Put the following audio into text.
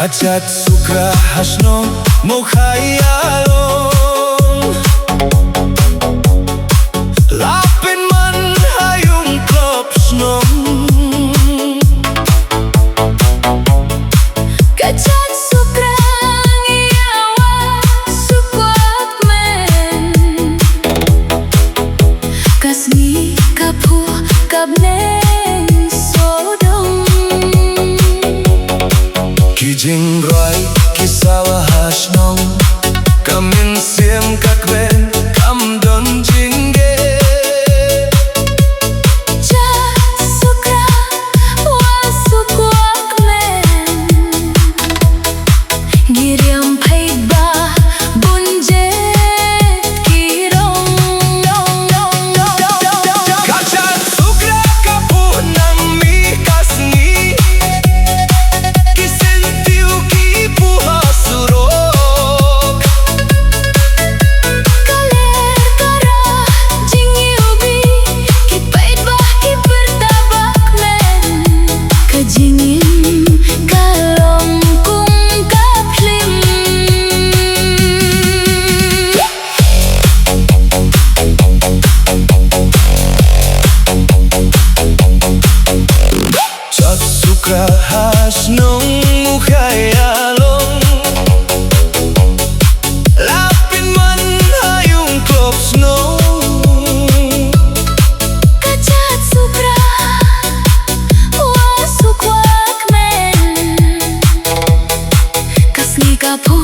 Kacat suka hasno mukhayalong Lapin man hayong klopsnom Kacat suka ngiyawa sukwat men Kasni kapu kabneng sodong Kijing roy kisawa hasnong Kamin siem kakben kam don jingge Cat suka wa sukwat men Giriam paiba bunjet kirong Kacat suka kapu nang mi kasni Kisentiu ki puha surok Kaler kara jingi ubi Ki paiba ki bertabak men Kajingin kalong kung kaplim Cat suka hasnong mukhayalong Lapin man hayong klopsnom Kacat suka wa sukwak men Kasni kapu